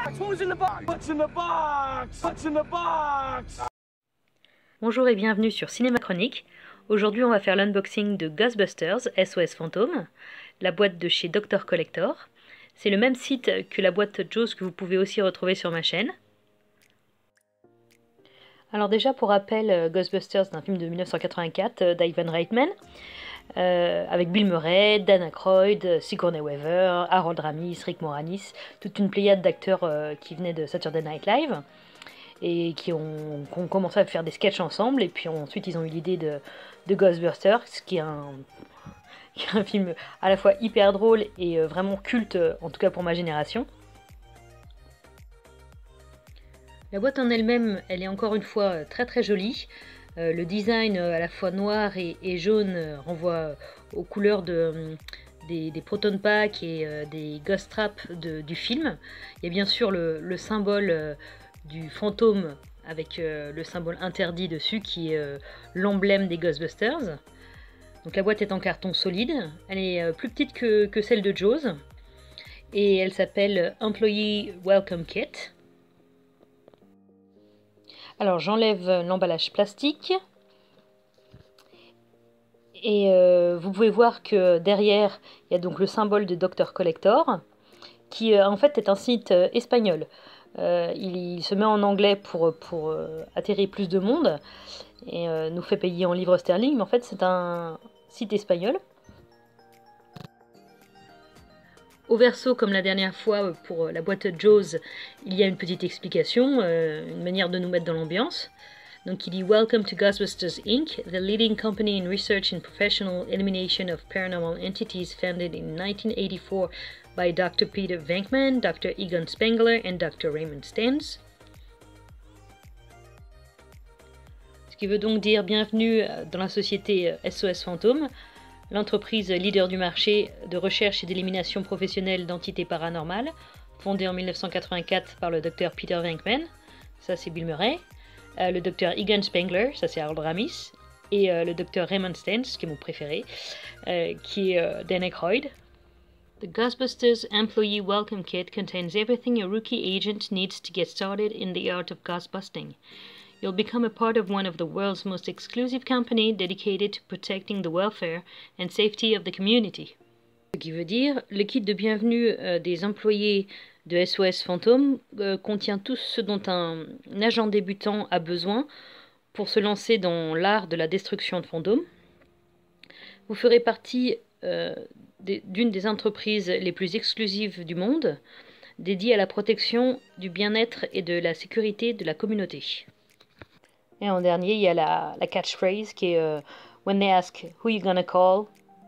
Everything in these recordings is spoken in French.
box? What was in the box? What's in the box? What's in the box? Bonjour et bienvenue sur Cinéma Chronique. Aujourd'hui, on va faire l'unboxing de Ghostbusters SOS Fantôme, la boîte de chez Dr. Collector. C'est le même site que la boîte Jaws que vous pouvez aussi retrouver sur ma chaîne. Alors déjà, pour rappel, Ghostbusters, c'est un film de 1984 d'Ivan Reitman, avec Bill Murray, Dan Aykroyd, Sigourney Weaver, Harold Ramis, Rick Moranis, toute une pléiade d'acteurs qui venaient de Saturday Night Live et qui ont commencé à faire des sketchs ensemble, et puis ensuite ils ont eu l'idée de Ghostbusters, qui est un film à la fois hyper drôle et vraiment culte, en tout cas pour ma génération. La boîte en elle-même, elle est encore une fois très très jolie. Le design à la fois noir et jaune renvoie aux couleurs des Proton Pack et des Ghost Trap du film. Il y a bien sûr le symbole du fantôme avec le symbole interdit dessus qui est l'emblème des Ghostbusters. Donc la boîte est en carton solide, elle est plus petite que celle de Jaws et elle s'appelle Employee Welcome Kit. Alors j'enlève l'emballage plastique et vous pouvez voir que derrière il y a donc le symbole de Dr. Collector qui en fait est un site espagnol. Il se met en anglais pour attirer plus de monde et nous fait payer en livres sterling, mais en fait c'est un site espagnol. Au verso, comme la dernière fois pour la boîte Jaws, il y a une petite explication, une manière de nous mettre dans l'ambiance. Donc il dit « Welcome to Ghostbusters Inc., the leading company in research and professional elimination of paranormal entities founded in 1984 by Dr. Peter Venkman, Dr. Egon Spengler and Dr. Raymond Stantz. » Ce qui veut donc dire « Bienvenue dans la société SOS Fantôme », l'entreprise leader du marché de recherche et d'élimination professionnelle d'entités paranormales, fondée en 1984 par le Dr. Peter Venkman, ça c'est Bill Murray, le Dr. Egon Spengler, ça c'est Harold Ramis, et le Dr. Raymond Stantz, qui est mon préféré, qui est Dan Aykroyd. The Ghostbusters Employee Welcome Kit contains everything a rookie agent needs to get started in the art of ghostbusting. You'll become a part of one of the world's most exclusive company dedicated to protecting the welfare and safety of the community. Ce qui veut dire, le kit de bienvenue des employés de SOS Fantôme contient tout ce dont un agent débutant a besoin pour se lancer dans l'art de la destruction de fantômes. Vous ferez partie d'une des entreprises les plus exclusives du monde, dédiée à la protection du bien-être et de la sécurité de la communauté. Et en dernier, il y a la catchphrase qui est When they ask who you gonna call,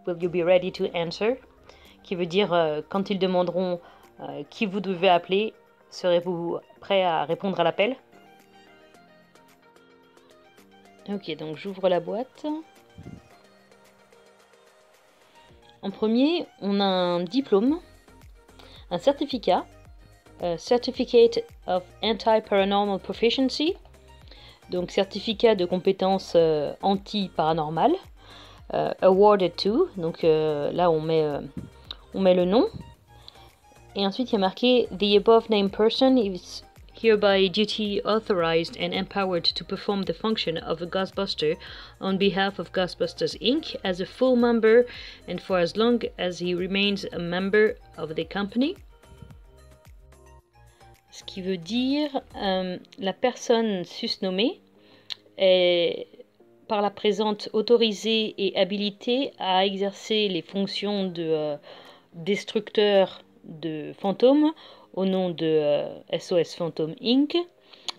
will you be ready to answer? Qui veut dire quand ils demanderont qui vous devez appeler, serez-vous prêt à répondre à l'appel? Ok, donc j'ouvre la boîte. En premier, on a un diplôme, un certificat, Certificate of Anti-Paranormal Proficiency. Donc certificat de compétences anti-paranormales, awarded to, donc là on met le nom, et ensuite il y a marqué The above named person is hereby duty authorized and empowered to perform the function of a Ghostbuster on behalf of Ghostbusters Inc. as a full member and for as long as he remains a member of the company. Ce qui veut dire la personne susnommée est par la présente autorisée et habilitée à exercer les fonctions de destructeur de fantômes au nom de SOS Fantôme Inc.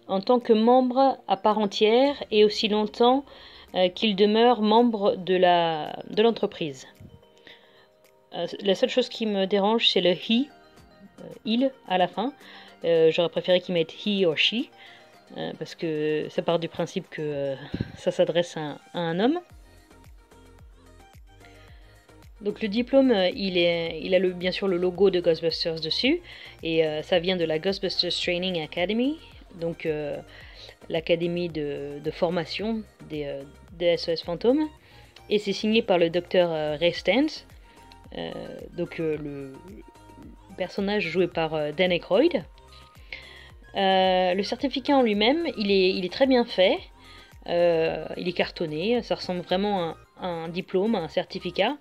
en tant que membre à part entière et aussi longtemps qu'il demeure membre de l'entreprise. La seule chose qui me dérange, c'est le he, il à la fin. J'aurais préféré qu'ils mettent he or she, parce que ça part du principe que ça s'adresse à un homme. Donc le diplôme, il a bien sûr le logo de Ghostbusters dessus, et ça vient de la Ghostbusters Training Academy, donc l'académie de formation des SOS Fantômes, et c'est signé par le Dr. Ray Stantz, donc le personnage joué par Dan Aykroyd. Le certificat en lui-même, il est très bien fait. Il est cartonné, ça ressemble vraiment à un diplôme, à un certificat.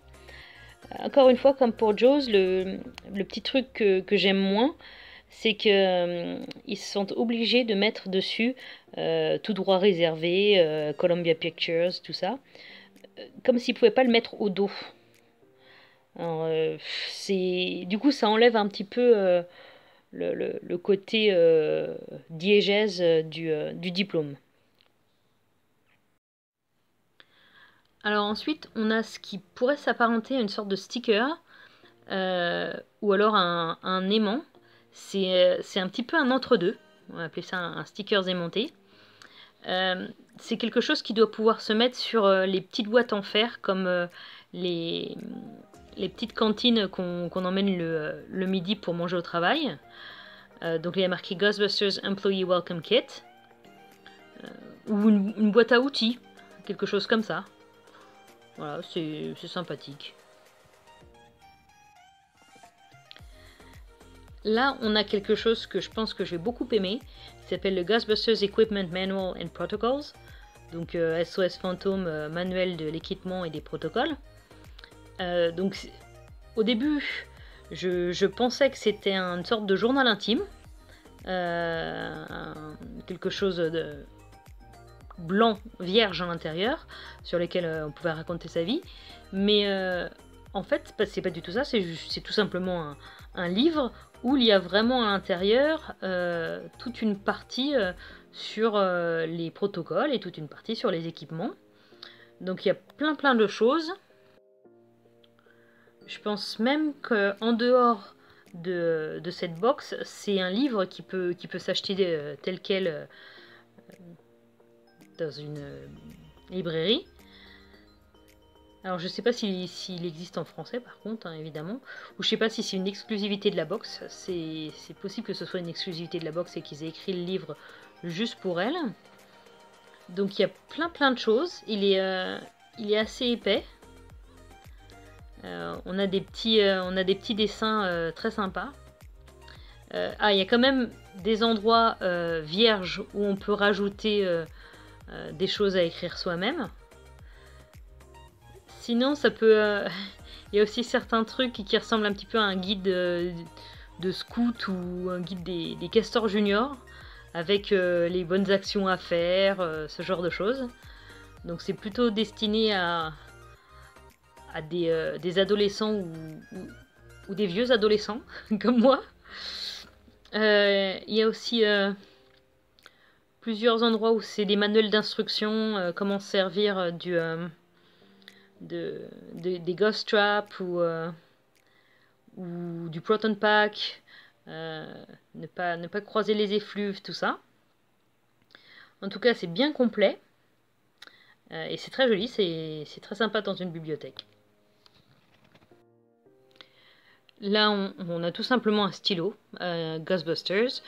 Encore une fois, comme pour Jaws, le petit truc que j'aime moins, c'est qu'ils se sentent obligés de mettre dessus tout droit réservé, Columbia Pictures, tout ça, comme s'ils ne pouvaient pas le mettre au dos. Alors, du coup, ça enlève un petit peu le côté diégèse du diplôme. Alors ensuite, on a ce qui pourrait s'apparenter à une sorte de sticker, ou alors un aimant. C'est un petit peu un entre-deux, on va appeler ça un sticker aimanté. C'est quelque chose qui doit pouvoir se mettre sur les petites boîtes en fer, comme les petites cantines qu'on emmène le midi pour manger au travail. Donc il y a marqué Ghostbusters Employee Welcome Kit, ou une boîte à outils, quelque chose comme ça. Voilà, c'est sympathique. Là, on a quelque chose que je pense que je vais beaucoup aimer, qui s'appelle le Ghostbusters Equipment Manual and Protocols. Donc SOS Fantôme, manuel de l'équipement et des protocoles. Donc au début, je pensais que c'était une sorte de journal intime. Quelque chose de blanc, vierge à l'intérieur, sur lequel on pouvait raconter sa vie. Mais en fait, c'est pas du tout ça, c'est tout simplement un livre où il y a vraiment à l'intérieur toute une partie sur les protocoles et toute une partie sur les équipements. Donc il y a plein de choses. Je pense même qu'en dehors de cette box, c'est un livre qui peut s'acheter tel quel dans une librairie. Alors je sais pas s'il existe en français par contre, hein, évidemment, ou je sais pas si c'est une exclusivité de la box. C'est possible que ce soit une exclusivité de la box et qu'ils aient écrit le livre juste pour elle. Donc il y a plein de choses. Il est assez épais. On a des petits dessins très sympas. Il y a quand même des endroits vierges où on peut rajouter des choses à écrire soi-même. Sinon, ça peut... Il y a aussi certains trucs qui ressemblent un petit peu à un guide de scout ou un guide des castors juniors, avec les bonnes actions à faire, ce genre de choses. Donc c'est plutôt destiné à des adolescents ou des vieux adolescents, comme moi. Il y a aussi plusieurs endroits où c'est des manuels d'instruction, comment se servir des ghost traps ou du proton pack, ne pas croiser les effluves, tout ça. En tout cas, c'est bien complet et c'est très joli, c'est très sympa dans une bibliothèque. Là, on a tout simplement un stylo, Ghostbusters.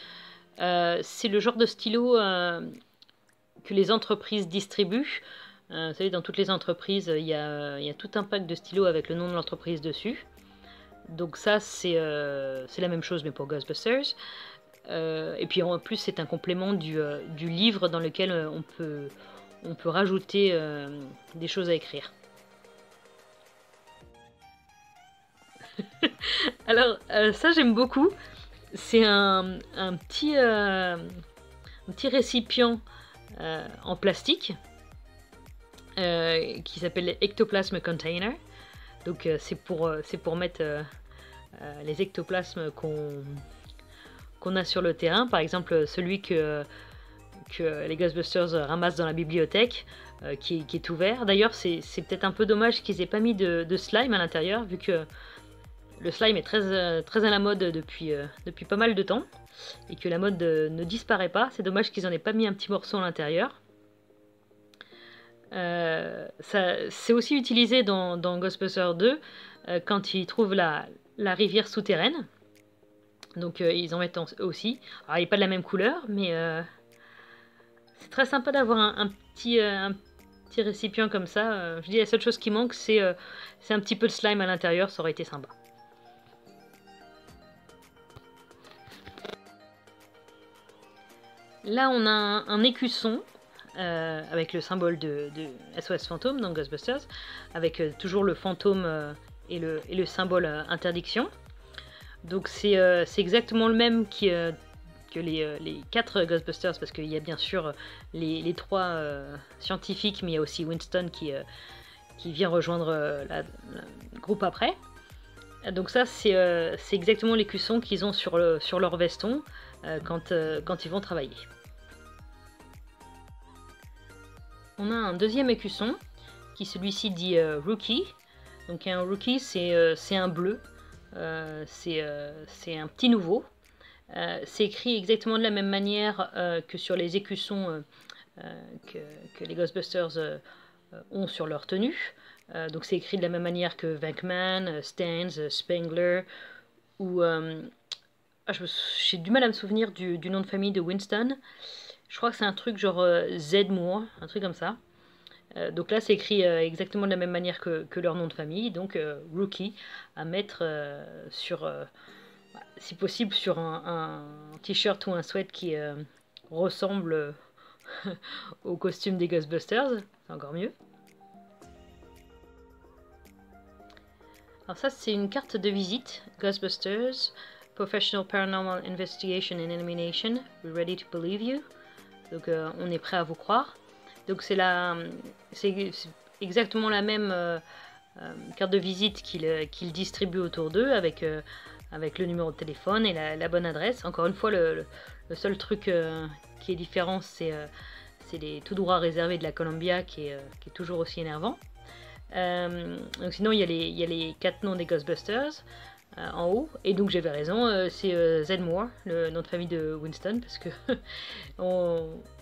C'est le genre de stylo que les entreprises distribuent. Vous savez, dans toutes les entreprises, il y a tout un pack de stylos avec le nom de l'entreprise dessus. Donc ça, c'est la même chose, mais pour Ghostbusters. Et puis en plus, c'est un complément du livre dans lequel on peut rajouter des choses à écrire. Alors, ça, j'aime beaucoup. C'est un petit récipient en plastique qui s'appelle Ectoplasm Container. Donc c'est pour mettre les ectoplasmes qu'on a sur le terrain. Par exemple, celui que les Ghostbusters ramassent dans la bibliothèque, qui est ouvert. D'ailleurs, c'est peut-être un peu dommage qu'ils aient pas mis de slime à l'intérieur, vu que le slime est très à la mode depuis pas mal de temps, et que la mode ne disparaît pas. C'est dommage qu'ils en aient pas mis un petit morceau à l'intérieur. C'est aussi utilisé dans Ghostbusters 2 quand ils trouvent la rivière souterraine. Donc ils en mettent aussi. Alors il n'est pas de la même couleur, mais c'est très sympa d'avoir un petit récipient comme ça. Je dis la seule chose qui manque, c'est un petit peu de slime à l'intérieur, ça aurait été sympa. Là, on a un écusson avec le symbole de SOS Fantôme dans Ghostbusters, avec toujours le fantôme et le symbole interdiction. Donc c'est exactement le même que les 4 Ghostbusters, parce qu'il y a bien sûr les 3 scientifiques, mais il y a aussi Winston qui vient rejoindre le groupe après. Donc ça, c'est exactement l'écusson qu'ils ont sur leur veston quand ils vont travailler. On a un deuxième écusson, qui celui-ci dit Rookie. Donc un Rookie, c'est un bleu, c'est un petit nouveau. C'est écrit exactement de la même manière que sur les écussons que les Ghostbusters ont sur leur tenue. Donc c'est écrit de la même manière que Venkman, Stans, Spengler, ou... j'ai du mal à me souvenir du nom de famille de Winston. Je crois que c'est un truc genre Z Moore, un truc comme ça. Donc là, c'est écrit exactement de la même manière que leur nom de famille. Donc Rookie, à mettre sur, si possible, sur un t-shirt ou un sweat qui ressemble au costume des Ghostbusters. C'est encore mieux. Alors ça, c'est une carte de visite. Ghostbusters, Professional Paranormal Investigation and Elimination. We're ready to believe you. Donc on est prêt à vous croire. Donc c'est exactement la même carte de visite qu'il distribue autour d'eux avec le numéro de téléphone et la bonne adresse. Encore une fois, le seul truc qui est différent, c'est les tout droits réservés de la Columbia qui est toujours aussi énervant. Donc sinon, il y a les 4 noms des Ghostbusters en haut. Et donc j'avais raison, c'est Zedmore, le nom de famille de Winston, parce que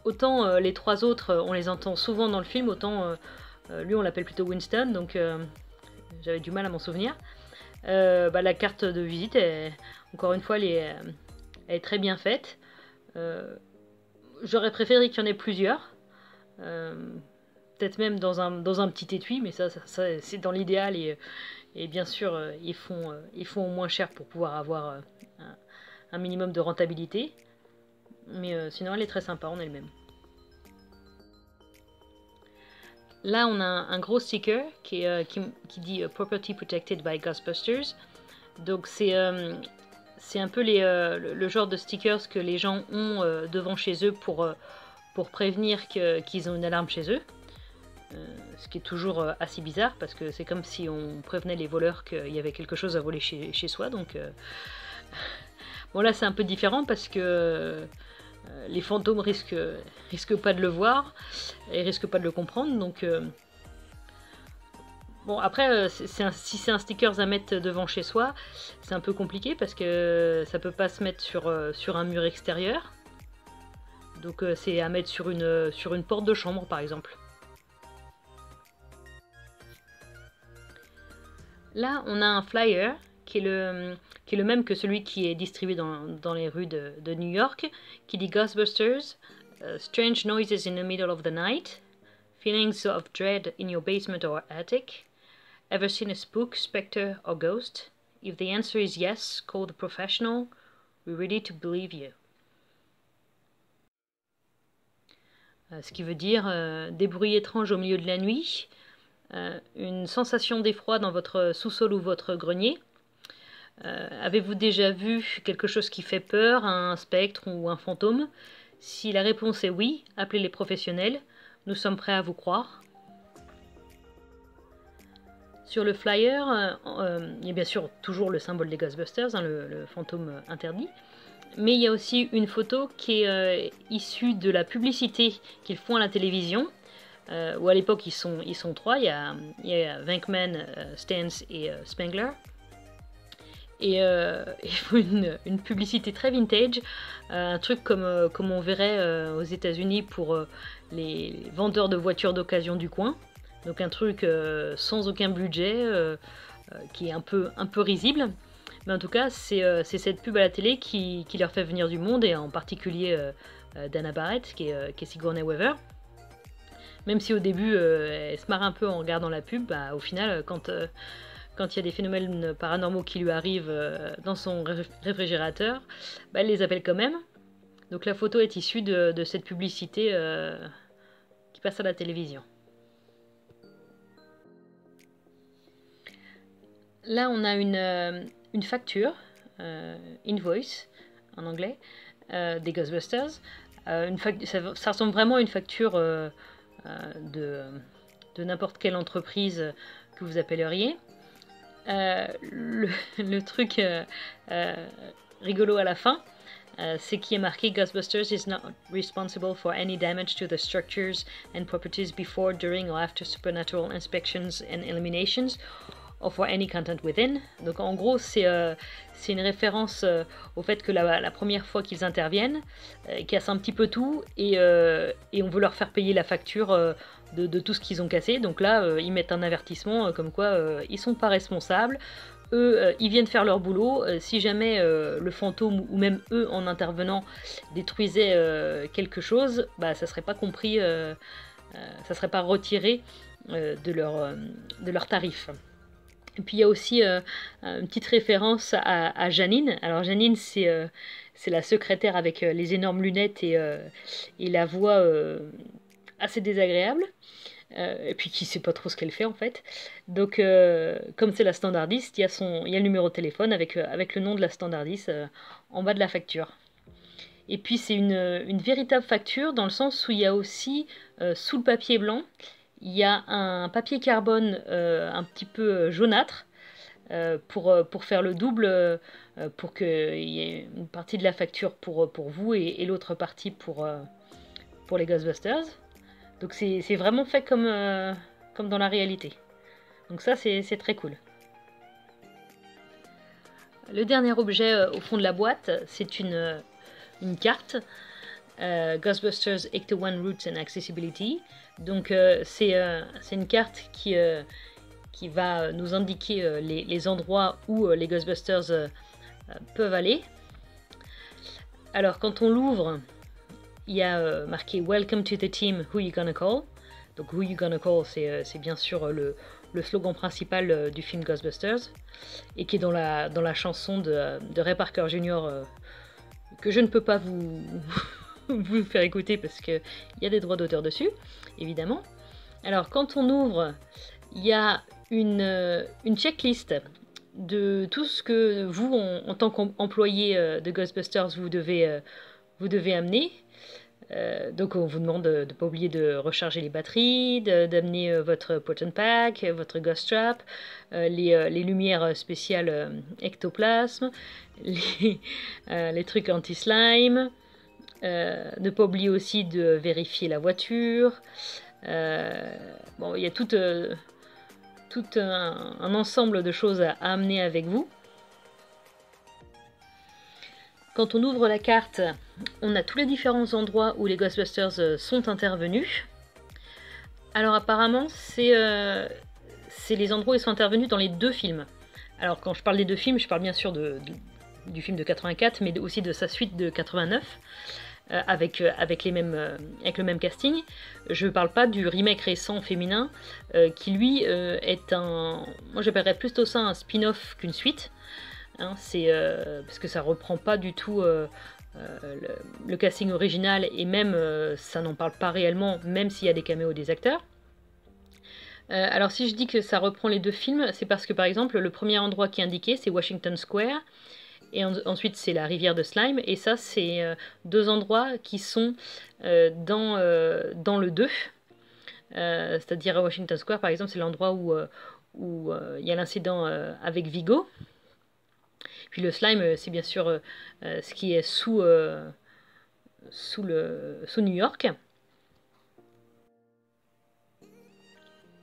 autant les 3 autres, on les entend souvent dans le film, autant lui on l'appelle plutôt Winston, donc j'avais du mal à m'en souvenir. La carte de visite, encore une fois, elle est très bien faite. J'aurais préféré qu'il y en ait plusieurs. Peut-être même dans un petit étui, mais ça c'est dans l'idéal, et bien sûr ils font au moins cher pour pouvoir avoir un minimum de rentabilité, mais sinon elle est très sympa en elle-même. Là on a un gros sticker qui dit Property Protected by Ghostbusters. Donc c'est un peu le genre de stickers que les gens ont devant chez eux pour prévenir qu'ils ont une alarme chez eux. Ce qui est toujours assez bizarre, parce que c'est comme si on prévenait les voleurs qu'il y avait quelque chose à voler chez soi. Donc bon, là c'est un peu différent, parce que les fantômes risquent pas de le voir et risquent pas de le comprendre. Donc bon, après si c'est un sticker à mettre devant chez soi, c'est un peu compliqué, parce que ça peut pas se mettre sur un mur extérieur. Donc c'est à mettre sur une porte de chambre par exemple. Là, on a un flyer qui est le même que celui qui est distribué dans les rues de New York, qui dit Ghostbusters, strange noises in the middle of the night, feelings of dread in your basement or attic, ever seen a spook, spectre or ghost? If the answer is yes, call the professional, we're ready to believe you. Ce qui veut dire des bruits étranges au milieu de la nuit, une sensation d'effroi dans votre sous-sol ou votre grenier. Avez-vous déjà vu quelque chose qui fait peur, un spectre ou un fantôme? Si la réponse est oui, appelez les professionnels. Nous sommes prêts à vous croire. Sur le flyer, il y a bien sûr toujours le symbole des Ghostbusters, le fantôme interdit. Mais il y a aussi une photo qui est issue de la publicité qu'ils font à la télévision. Où à l'époque ils sont 3, il y a Venkman, Stans et Spengler. Et ils font une publicité très vintage, un truc comme on verrait aux États-Unis pour les vendeurs de voitures d'occasion du coin. Donc un truc sans aucun budget, qui est un peu risible. Mais en tout cas, c'est cette pub à la télé qui leur fait venir du monde, et en particulier Dana Barrett, qui est Sigourney Weaver. Même si au début, elle se marre un peu en regardant la pub, au final, quand il y a des phénomènes paranormaux qui lui arrivent dans son réfrigérateur, elle les appelle quand même. Donc la photo est issue de cette publicité qui passe à la télévision. Là, on a une facture, invoice en anglais, des Ghostbusters. Ça ressemble vraiment à une facture de n'importe quelle entreprise que vous appelleriez. Le truc rigolo à la fin, c'est qui est marqué Ghostbusters is not responsible for any damage to the structures and properties before, during or after supernatural inspections and eliminations, or for any content within. Donc en gros, c'est une référence au fait que la première fois qu'ils interviennent, ils cassent un petit peu tout et on veut leur faire payer la facture de tout ce qu'ils ont cassé. Donc là, ils mettent un avertissement comme quoi ils sont pas responsables. Eux, ils viennent faire leur boulot. Si jamais le fantôme ou même eux, en intervenant, détruisaient quelque chose, bah ça serait pas compris, ça serait pas retiré de leur tarif. Et puis il y a aussi une petite référence à Janine. Alors Janine, c'est la secrétaire avec les énormes lunettes et la voix assez désagréable. Et puis qui sait pas trop ce qu'elle fait en fait. Donc comme c'est la standardiste, il y a le numéro de téléphone avec le nom de la standardiste en bas de la facture. Et puis c'est une véritable facture dans le sens où il y a aussi sous le papier blanc, il y a un papier carbone un petit peu jaunâtre pour faire le double, pour qu'il y ait une partie de la facture pour vous et l'autre partie pour les Ghostbusters. Donc c'est vraiment fait comme dans la réalité. Donc ça c'est très cool. Le dernier objet au fond de la boîte, c'est une carte. Ghostbusters Ecto One Routes and Accessibility. Donc c'est une carte qui va nous indiquer les endroits où les Ghostbusters peuvent aller. Alors quand on l'ouvre, il y a marqué Welcome to the team, who you gonna call. Donc who you gonna call, c'est bien sûr le slogan principal du film Ghostbusters et qui est dans la chanson de Ray Parker Jr. Que je ne peux pas vous faire écouter parce qu'il y a des droits d'auteur dessus, évidemment. Alors quand on ouvre, il y a une checklist de tout ce que vous, en tant qu'employé de Ghostbusters, vous devez amener. Donc on vous demande de ne pas oublier de recharger les batteries, d'amener votre pot and pack, votre ghost trap, les lumières spéciales ectoplasme, les trucs anti-slime, ne pas oublier aussi de vérifier la voiture. Bon, il y a tout un ensemble de choses à amener avec vous. Quand on ouvre la carte, on a tous les différents endroits où les Ghostbusters sont intervenus. Alors apparemment, c'est les endroits où ils sont intervenus dans les deux films. Alors quand je parle des deux films, je parle bien sûr du film de 84, mais aussi de sa suite de 89, avec le même casting. Je ne parle pas du remake récent féminin, qui lui est moi j'appellerais plutôt ça un spin-off qu'une suite. Hein, parce que ça reprend pas du tout le casting original et même ça n'en parle pas réellement, même s'il y a des caméos des acteurs. Alors si je dis que ça reprend les deux films, c'est parce que par exemple le premier endroit qui est indiqué c'est Washington Square et ensuite c'est la rivière de Slime et ça c'est deux endroits qui sont dans le 2. C'est-à-dire à Washington Square par exemple c'est l'endroit où il y a l'incident avec Vigo. Puis le slime, c'est bien sûr ce qui est sous New York.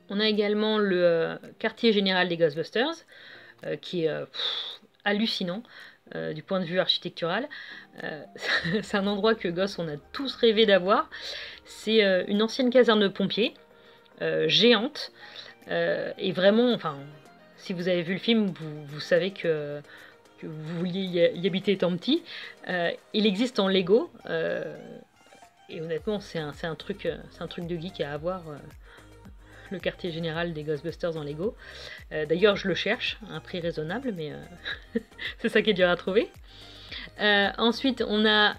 On a également le quartier général des Ghostbusters, qui est hallucinant du point de vue architectural. C'est un endroit que Goss, on a tous rêvé d'avoir. C'est une ancienne caserne de pompiers, géante, et vraiment, enfin, si vous avez vu le film, vous savez que vous vouliez y habiter étant petit. Il existe en Lego et honnêtement c'est un truc de geek à avoir, le quartier général des Ghostbusters en Lego. D'ailleurs je le cherche à un prix raisonnable mais c'est ça qui est dur à trouver. Ensuite, on a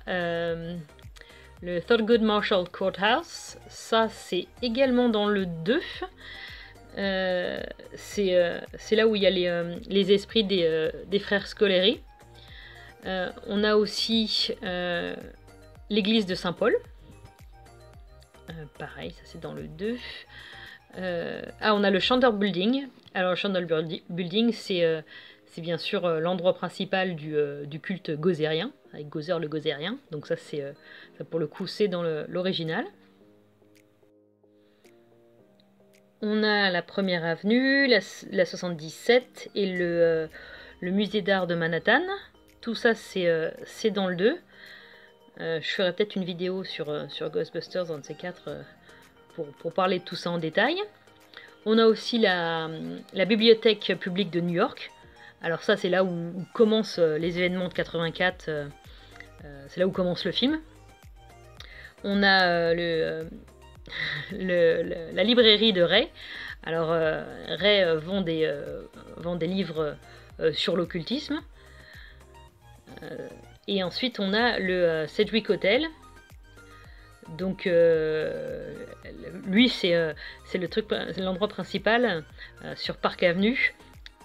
le Thurgood Marshall Courthouse. Ça, c'est également dans le 2. C'est là où il y a les esprits des frères Scoleri. On a aussi l'église de Saint-Paul. Pareil, ça c'est dans le 2. On a le Chandler Building. Alors le Chandler Building, c'est bien sûr l'endroit principal du culte gozérien, avec Gozer le gozérien. Donc ça, ça pour le coup, c'est dans l'original. On a la Première Avenue, la 77 et le musée d'art de Manhattan. Tout ça, c'est dans le 2. Je ferai peut-être une vidéo sur Ghostbusters, un de ces 4, pour parler de tout ça en détail. On a aussi la bibliothèque publique de New York. Alors ça, c'est là où commencent les événements de 84. C'est là où commence le film. On a la librairie de Ray. Alors Ray vend des livres sur l'occultisme. Et ensuite on a le Sedgwick Hotel. Donc lui c'est l'endroit principal sur Park Avenue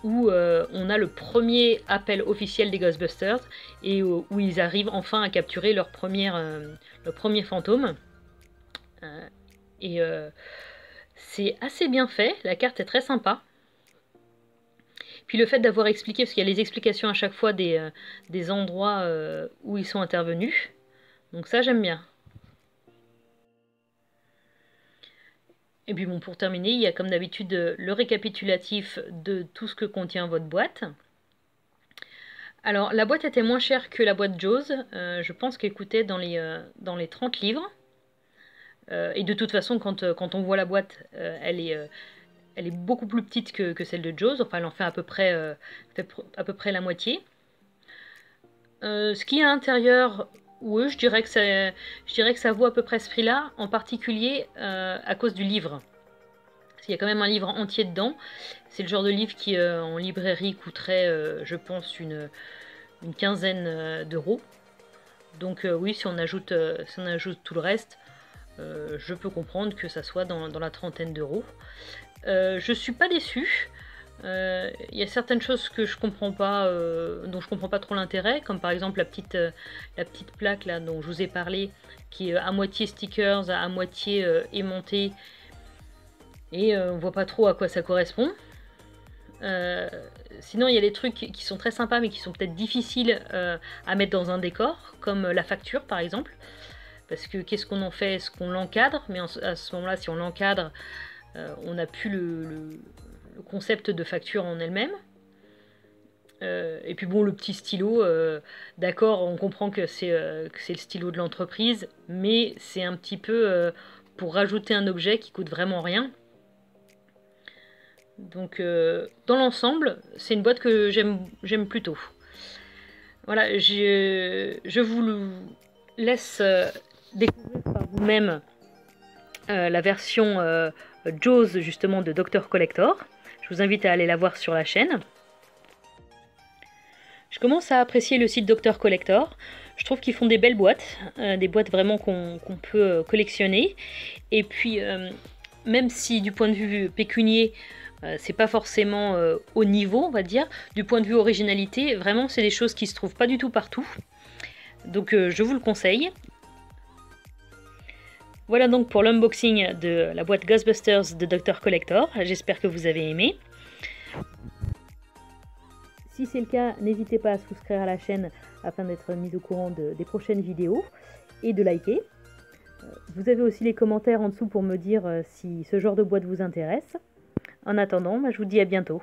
où on a le premier appel officiel des Ghostbusters et où ils arrivent enfin à capturer leur premier fantôme. C'est assez bien fait, la carte est très sympa. Puis le fait d'avoir expliqué, parce qu'il y a les explications à chaque fois des endroits où ils sont intervenus. Donc ça, j'aime bien. Et puis bon, pour terminer, il y a comme d'habitude le récapitulatif de tout ce que contient votre boîte. Alors, la boîte était moins chère que la boîte Jaws. Je pense qu'elle coûtait dans les 30 livres. Et de toute façon, quand on voit la boîte, elle est beaucoup plus petite que celle de Jaws. Enfin, elle en fait à peu près la moitié. Ce qui est à l'intérieur, oui, je dirais que ça vaut à peu près ce prix-là, en particulier à cause du livre. Parce qu'il y a quand même un livre entier dedans. C'est le genre de livre qui, en librairie, coûterait, je pense, une quinzaine d'euros. Donc oui, si on ajoute tout le reste, je peux comprendre que ça soit dans la trentaine d'euros. Je suis pas déçue. Il y a certaines choses que je comprends pas, dont je comprends pas trop l'intérêt, comme par exemple la petite plaque là dont je vous ai parlé, qui est à moitié stickers, à moitié aimantée, et on voit pas trop à quoi ça correspond. Sinon il y a des trucs qui sont très sympas mais qui sont peut-être difficiles à mettre dans un décor, comme la facture par exemple. Parce que qu'est-ce qu'on en fait? Est-ce qu'on l'encadre? Mais à ce moment-là, si on l'encadre, on n'a plus le concept de facture en elle-même. Et puis bon, le petit stylo, d'accord, on comprend que c'est le stylo de l'entreprise, mais c'est un petit peu pour rajouter un objet qui coûte vraiment rien. Donc dans l'ensemble, c'est une boîte que j'aime plutôt. Voilà, je vous laisse découvrir par vous-même la version Jaws justement de Dr Collector. Je vous invite à aller la voir sur la chaîne. Je commence à apprécier le site Dr Collector. Je trouve qu'ils font des belles boîtes, des boîtes vraiment qu'on peut collectionner. Et puis, même si du point de vue pécunier, c'est pas forcément au niveau, on va dire, du point de vue originalité, vraiment c'est des choses qui se trouvent pas du tout partout. Donc je vous le conseille. Voilà donc pour l'unboxing de la boîte Ghostbusters de Dr Collector. J'espère que vous avez aimé. Si c'est le cas, n'hésitez pas à souscrire à la chaîne afin d'être mis au courant des prochaines vidéos et de liker. Vous avez aussi les commentaires en dessous pour me dire si ce genre de boîte vous intéresse. En attendant, je vous dis à bientôt.